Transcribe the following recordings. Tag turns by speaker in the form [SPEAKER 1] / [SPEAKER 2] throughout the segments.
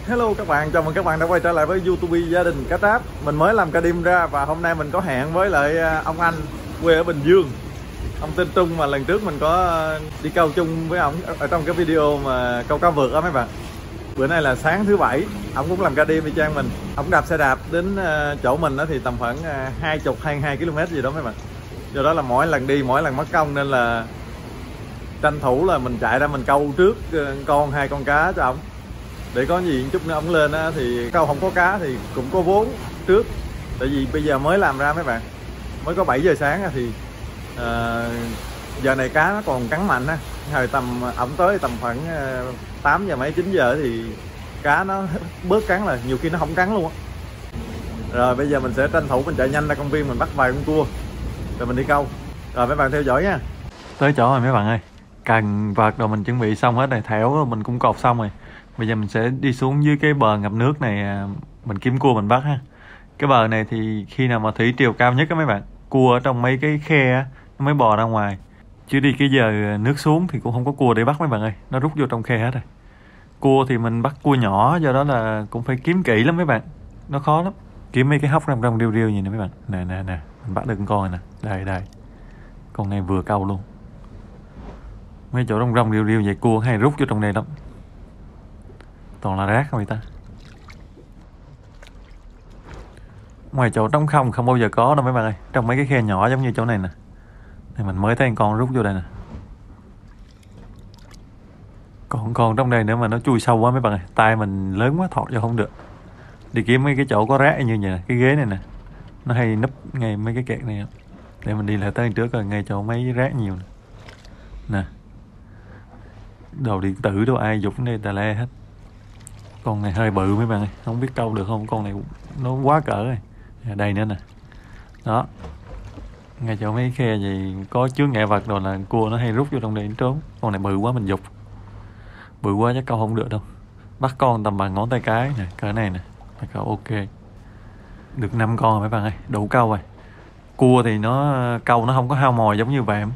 [SPEAKER 1] Hello các bạn, chào mừng các bạn đã quay trở lại với YouTube Gia đình Cá Tráp. Mình mới làm ca đêm ra và hôm nay mình có hẹn với lại ông anh quê ở Bình Dương. Ông tên Trung mà lần trước mình có đi câu chung với ông ở trong cái video mà câu cá vượt đó mấy bạn. Bữa nay là sáng thứ bảy, ông cũng làm ca đêm y chang mình. Ông đạp xe đạp đến chỗ mình đó thì tầm khoảng 22 km gì đó mấy bạn. Do đó là mỗi lần đi mỗi lần mất công nên là tranh thủ là mình chạy ra mình câu trước hai con cá cho ông. Để có gì chút nữa ông lên á, thì câu không có cá thì cũng có vốn trước. Tại vì bây giờ mới làm ra mấy bạn, mới có 7 giờ sáng thì giờ này cá nó còn cắn mạnh á. Hồi tầm ổng tới tầm khoảng 8 giờ mấy 9 giờ thì cá nó bớt cắn, là nhiều khi nó không cắn luôn á. Rồi bây giờ mình sẽ tranh thủ mình chạy nhanh ra công viên mình bắt vài con cua rồi mình đi câu. Rồi mấy bạn theo dõi nha. Tới chỗ rồi mấy bạn ơi, cần vợt rồi mình chuẩn bị xong hết rồi, thẻo mình cũng cột xong rồi. Bây giờ mình sẽ đi xuống dưới cái bờ ngập nước này, mình kiếm cua mình bắt ha. Cái bờ này thì khi nào mà thủy triều cao nhất á mấy bạn, cua ở trong mấy cái khe á, nó mới bò ra ngoài. Chứ đi cái giờ nước xuống thì cũng không có cua để bắt mấy bạn ơi, nó rút vô trong khe hết rồi. Cua thì mình bắt cua nhỏ, do đó là cũng phải kiếm kỹ lắm mấy bạn, nó khó lắm. Kiếm mấy cái hốc rong rong riêu riêu gì nè mấy bạn. Nè, mình bắt được con này nè. Đây, con này vừa câu luôn. Mấy chỗ rong rong riêu riêu vậy cua hay rút vô trong đây lắm. Toàn là rác không vậy ta. Ngoài chỗ trống không bao giờ có đâu mấy bạn ơi. Trong mấy cái khe nhỏ giống như chỗ này nè. Này mình mới thấy con rút vô đây nè. Còn trong đây nữa mà nó chui sâu quá mấy bạn ơi. Tay mình lớn quá thọt vô không được. Đi kiếm mấy cái chỗ có rác như vậy nè. Cái ghế này nè, nó hay núp ngay mấy cái kẹt này. Để mình đi lại tới trước rồi, ngay chỗ mấy rác nhiều nè. Nè, đồ điện tử đồ ai dục đây tà le hết. Con này hơi bự mấy bạn ơi, không biết câu được không, con này nó quá cỡ rồi. Đây nữa nè. Đó, ngay chỗ mấy khe gì có chướng ngại vật rồi là cua nó hay rút vô trong đây trốn. Con này bự quá mình dục, bự quá chắc câu không được đâu. Bắt con tầm bằng ngón tay cái nè, cỡ này nè là câu ok. Được 5 con rồi mấy bạn ơi, đủ câu rồi. Cua thì nó câu nó không có hao mồi giống như vẹm.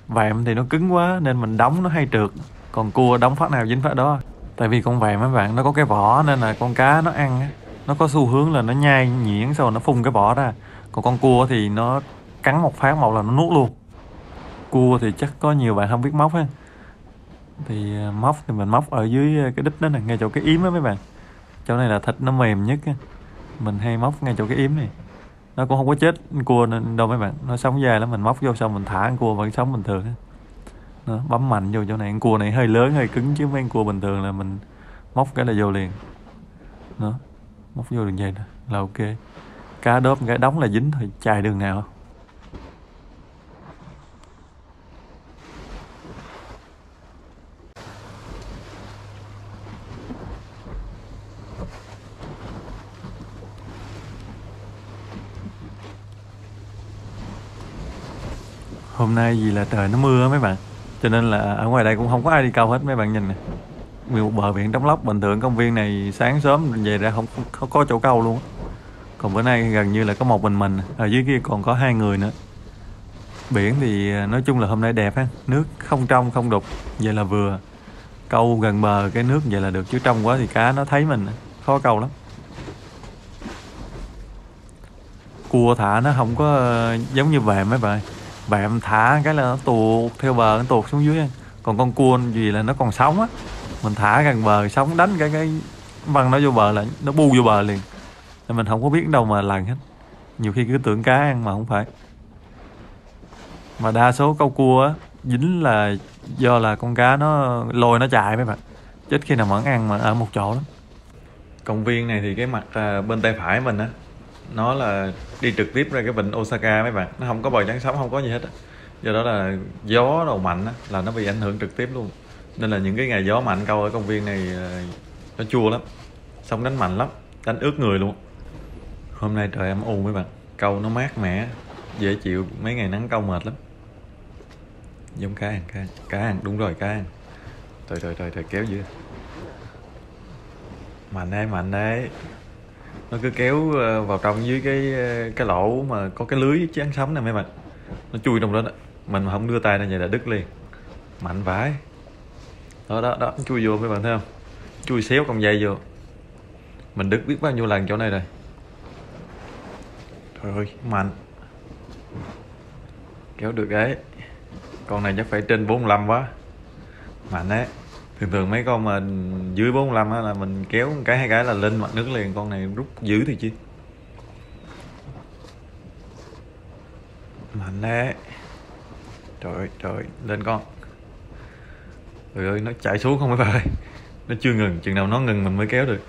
[SPEAKER 1] Vẹm thì nó cứng quá nên mình đóng nó hay trượt. Còn cua đóng phát nào dính phát đó. Tại vì con vẹm mấy bạn nó có cái vỏ nên là con cá nó ăn á, nó có xu hướng là nó nhai nhuyễn sau rồi nó phun cái vỏ ra. Còn con cua thì nó cắn một phát một là nó nuốt luôn. Cua thì chắc có nhiều bạn không biết móc ha. Thì móc thì mình móc ở dưới cái đít đó nè, ngay chỗ cái yếm á mấy bạn. Chỗ này là thịt nó mềm nhất á. Mình hay móc ngay chỗ cái yếm này. Nó cũng không có chết cua nên đâu mấy bạn, nó sống dài lắm. Mình móc vô xong mình thả con cua vẫn sống bình thường á. Đó, bấm mạnh vô chỗ này. Con cua này hơi lớn hơi cứng chứ mấy con cua bình thường là mình móc cái là vô liền. Đó, móc vô đường dây đó là ok. Cá đớp cái đóng là dính thôi, chài đường nào. Hôm nay vì là trời nó mưa mấy bạn, cho nên là ở ngoài đây cũng không có ai đi câu hết mấy bạn nhìn nè. Một bờ biển trống lóc, bình thường công viên này sáng sớm về ra không có chỗ câu luôn. Còn bữa nay gần như là có một mình, ở dưới kia còn có 2 người nữa. Biển thì nói chung là hôm nay đẹp ha, nước không trong không đục, vậy là vừa. Câu gần bờ cái nước vậy là được, chứ trong quá thì cá nó thấy mình khó câu lắm. Cua thả nó không có giống như vẹm mấy bạn. Vẹm thả cái là nó tuột theo bờ, nó tuột xuống dưới. Còn con cua gì là nó còn sống á, mình thả gần bờ sống đánh cái văng nó vô bờ là nó bu vô bờ liền. Nên mình không có biết đâu mà lần hết. Nhiều khi cứ tưởng cá ăn mà không phải. Mà đa số câu cua á dính là do là con cá nó lôi nó chạy mấy bạn, chết khi nào mà ăn mà ở một chỗ lắm. Công viên này thì cái mặt bên tay phải mình á, nó là đi trực tiếp ra cái vịnh Osaka mấy bạn, nó không có bờ chắn sóng, không có gì hết á. Do đó là gió đầu mạnh á, là nó bị ảnh hưởng trực tiếp luôn. Nên là những cái ngày gió mạnh câu ở công viên này nó chua lắm, sóng đánh mạnh lắm, đánh ướt người luôn. Hôm nay trời âm u mấy bạn, câu nó mát mẻ dễ chịu, mấy ngày nắng câu mệt lắm. Giống cá ăn, đúng rồi, cá ăn. Trời kéo dữ. Mạnh đấy. Nó cứ kéo vào trong dưới cái lỗ mà có cái lưới chắn sóng này mấy bạn, nó chui trong đó, mình mà không đưa tay ra vậy là đứt liền. Mạnh vãi. Đó nó chui vô mấy bạn thấy không, chui xéo con dây vô. Mình đứt biết bao nhiêu lần chỗ này rồi. Trời ơi, mạnh. Kéo được đấy. Con này chắc phải trên 45 quá. Mạnh đấy. Thường thường mấy con mà dưới 45 á là mình kéo một cái hai cái là lên mặt nước liền. Con này rút dữ thì chứ. Mạnh đấy. Trời ơi, lên con. Trời ơi, nó chạy xuống không mấy bà ơi. Nó chưa ngừng, chừng nào nó ngừng mình mới kéo được.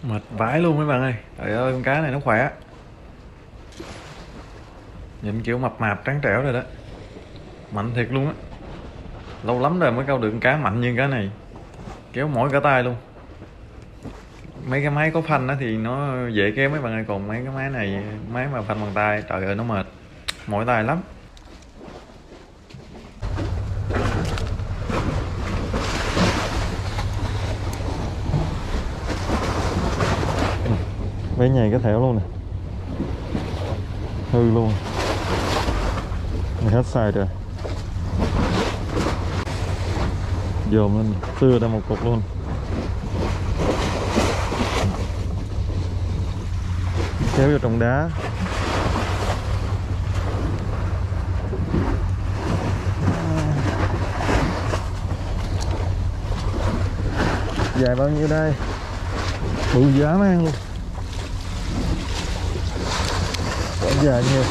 [SPEAKER 1] Mệt vãi luôn mấy bạn ơi. Trời ơi, con cá này nó khỏe. Nhìn kiểu mập mạp trắng trẻo rồi đó. Mạnh thiệt luôn á. Lâu lắm rồi mới câu được con cá mạnh như cái này. Kéo mỏi cả tay luôn. Mấy cái máy có phanh á thì nó dễ kéo mấy bạn ơi. Còn mấy cái máy này, máy mà phanh bằng tay, trời ơi nó mệt. Mỏi tay lắm. Bé nhầy cái thẻo luôn nè. Hư luôn. Này hết xài rồi. Dồn lên tưa ra một cục luôn. Kéo vô trong đá. Dài bao nhiêu đây? Bự giá mang luôn. Dài nhiều.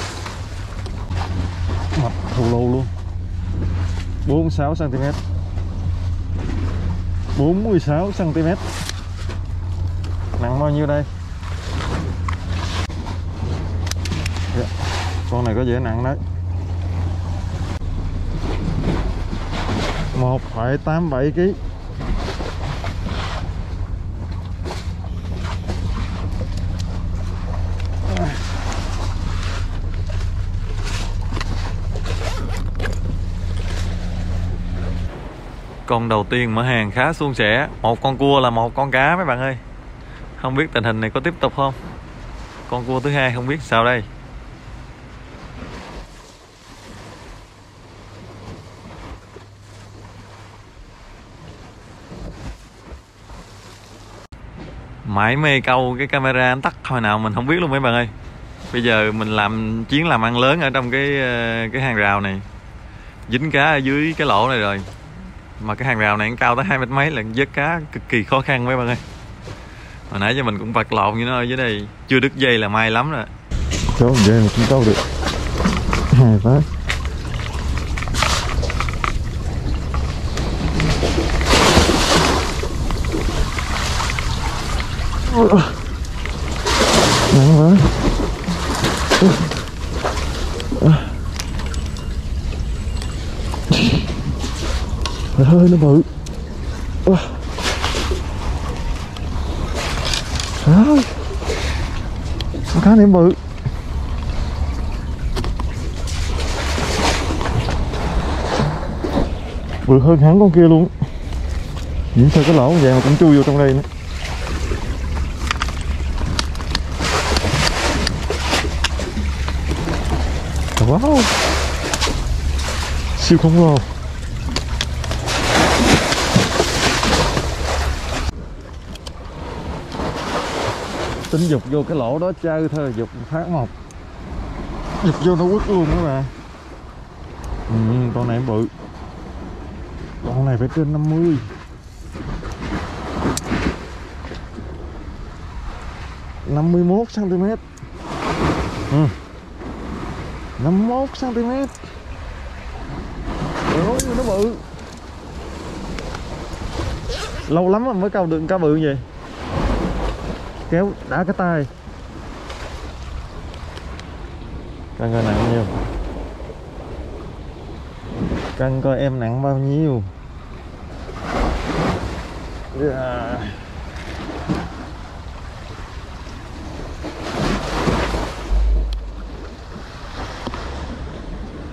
[SPEAKER 1] Mặt thù lù luôn. 46 cm. 46 cm. Nặng bao nhiêu đây? Dạ. Con này có vẻ nặng đấy. 1,87 kg. Con đầu tiên mở hàng khá suôn sẻ. Một con cua là một con cá mấy bạn ơi. Không biết tình hình này có tiếp tục không. Con cua thứ hai không biết sao đây. Mãi mê câu cái camera anh tắt hồi nào mình không biết luôn mấy bạn ơi. Bây giờ mình làm chuyến làm ăn lớn ở trong cái hàng rào này. Dính cá ở dưới cái lỗ này rồi. Mà cái hàng rào này cao tới 2 mét mấy là vớt cá cực kỳ khó khăn mấy bạn ơi. Hồi nãy giờ mình cũng vật lộn như nó ở dưới đây. Chưa đứt dây là may lắm rồi. Câu dây mà cũng câu được. Hay quá. Nặng quá. Trời ơi nó bự. Trời ơi, con cá này bự. Bự hơn hẳn con kia luôn. Nhìn sao cái lỗ vậy mà cũng chui vô trong đây nữa. Wow, siêu khổng lồ. Tính dục vô cái lỗ đó chơi thôi, dục phát một. Dục vô nó quất luôn đó bà. Con này bự. Con này phải trên 50. Ừ. 51 cm. 51 cm. Ôi nó bự. Lâu lắm rồi mới câu được cá bự vậy. Kéo đã cái tay. Cân coi nặng nhiêu. Cân coi em nặng bao nhiêu. Yeah.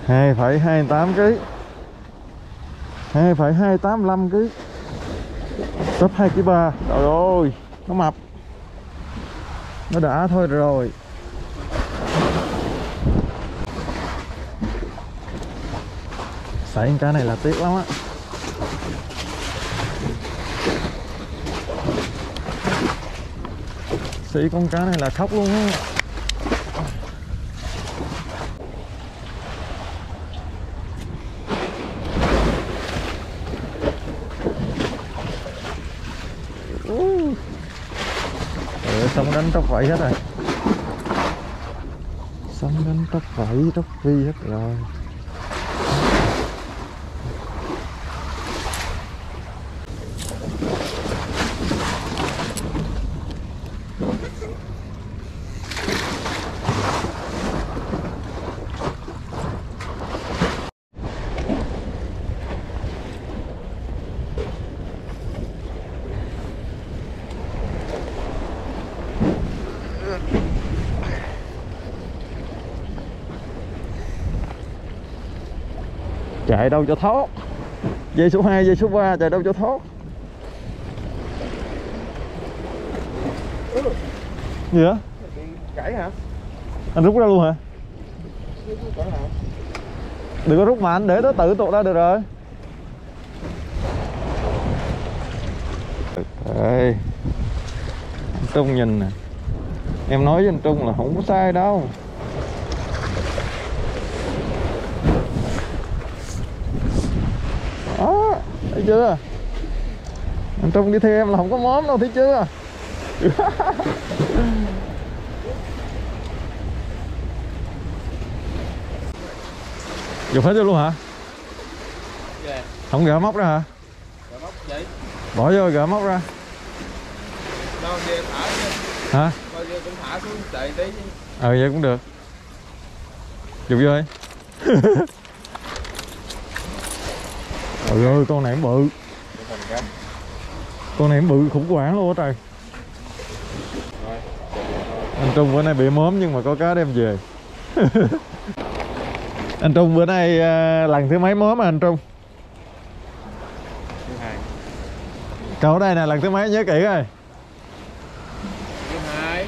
[SPEAKER 1] 2,28 kg. 2,285 kg. Sắp 2,3 kg. Trời ơi, nó mập. Nó đã thôi rồi. Xảy cái này là tiếc lắm á. Xỉ con cá này là khóc luôn á. Sông đánh tróc vẫy hết rồi. Sông đánh tróc vẫy, tróc vi hết rồi. Chạy đâu cho thoát. Dây số 2, dây số 3 chạy đâu cho thoát. Gì hả?
[SPEAKER 2] Gãy hả?
[SPEAKER 1] Anh rút ra luôn hả? Đừng có rút mà anh để nó tự tuột ra được rồi. Đây. Anh Trung nhìn nè. Em nói với anh Trung là không có sai đâu. Đó, thấy chưa? Anh Trung đi theo em là không có móm đâu, thấy chưa? Dùng hết vô luôn hả?
[SPEAKER 2] Yeah.
[SPEAKER 1] Không gỡ móc ra hả?
[SPEAKER 2] Gỡ móc vậy?
[SPEAKER 1] Bỏ vô gỡ móc ra.
[SPEAKER 2] Đâu kia thả chứ.
[SPEAKER 1] Hả?
[SPEAKER 2] Coi kia cũng thả xuống chạy tí chứ.
[SPEAKER 1] Vậy cũng được. Dùng vô đi. Trời ơi, con này cũng bự. Con này cũng bự khủng hoảng luôn á trời.
[SPEAKER 2] Rồi.
[SPEAKER 1] Anh Trung bữa nay bị móm nhưng mà có cá đem về. Anh Trung bữa nay lần thứ mấy móm anh Trung?
[SPEAKER 2] Thứ 2.
[SPEAKER 1] Câu đây nè, lần thứ mấy nhớ kỹ coi.
[SPEAKER 2] Thứ 2.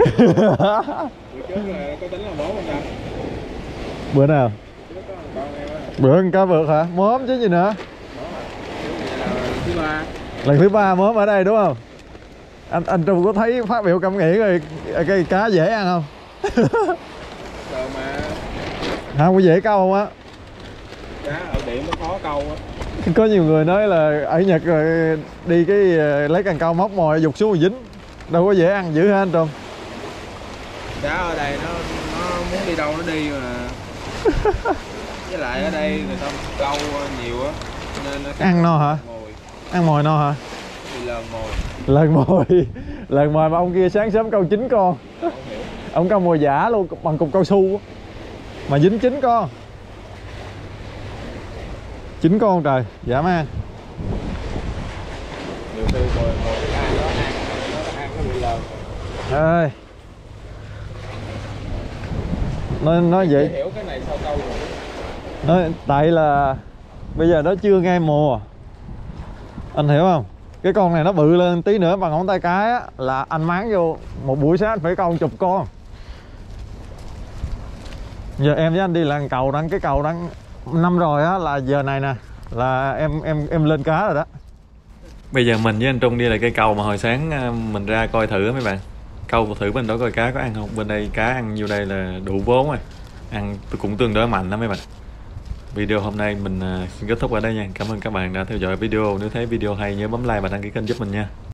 [SPEAKER 2] Bữa trước là có tính là móm không ta?
[SPEAKER 1] Bữa nào?
[SPEAKER 2] Bữa có con em á.
[SPEAKER 1] Bữa con cá vượt hả? Móm chứ gì nữa.
[SPEAKER 2] Thứ 3.
[SPEAKER 1] Lần thứ 3 móm ở đây đúng không? Anh Trung có thấy phát biểu cảm nghĩ rồi cái cá dễ ăn không?
[SPEAKER 2] Rồi mà
[SPEAKER 1] Không có dễ câu không á?
[SPEAKER 2] cá ở biển nó khó câu á.
[SPEAKER 1] Có nhiều người nói là ở Nhật rồi đi cái lấy cần câu móc mồi dục xuống rồi dính. Đâu có dễ ăn dữ hả anh Trung?
[SPEAKER 2] Cá ở đây nó muốn đi đâu nó đi mà. Với lại ở đây người ta câu nhiều á nên nó
[SPEAKER 1] ăn no hả?
[SPEAKER 2] Mồi.
[SPEAKER 1] Ăn mồi no hả?
[SPEAKER 2] Thì lờn mồi.
[SPEAKER 1] Lần mồi. Lần mồi mà ông kia sáng sớm câu 9 con. Ông câu mồi giả luôn bằng cục cao su mà dính 9 con. 9 con trời, dã man.
[SPEAKER 2] Nhiều khi mồi cái ai đó ăn nó bị lờn.
[SPEAKER 1] Ơi. Nói vậy.
[SPEAKER 2] Hiểu cái này sao câu rồi.
[SPEAKER 1] Nói tại là bây giờ nó chưa ngay mùa. Anh hiểu không? Cái con này nó bự lên tí nữa bằng ngón tay cái á, là anh máng vô một buổi sáng anh phải câu 10 con. Giờ em với anh đi làm cầu đăng cái cầu đăng năm rồi á, là giờ này nè là em lên cá rồi đó. Bây giờ mình với anh Trung đi lại cây cầu mà hồi sáng mình ra coi thử á mấy bạn. câu thử bên đó coi cá có ăn không. Bên đây cá ăn nhiêu đây là đủ vốn rồi, ăn cũng tương đối mạnh đó mấy bạn. Video hôm nay mình xin kết thúc ở đây nha. Cảm ơn các bạn đã theo dõi video. Nếu thấy video hay nhớ bấm like và đăng ký kênh giúp mình nha.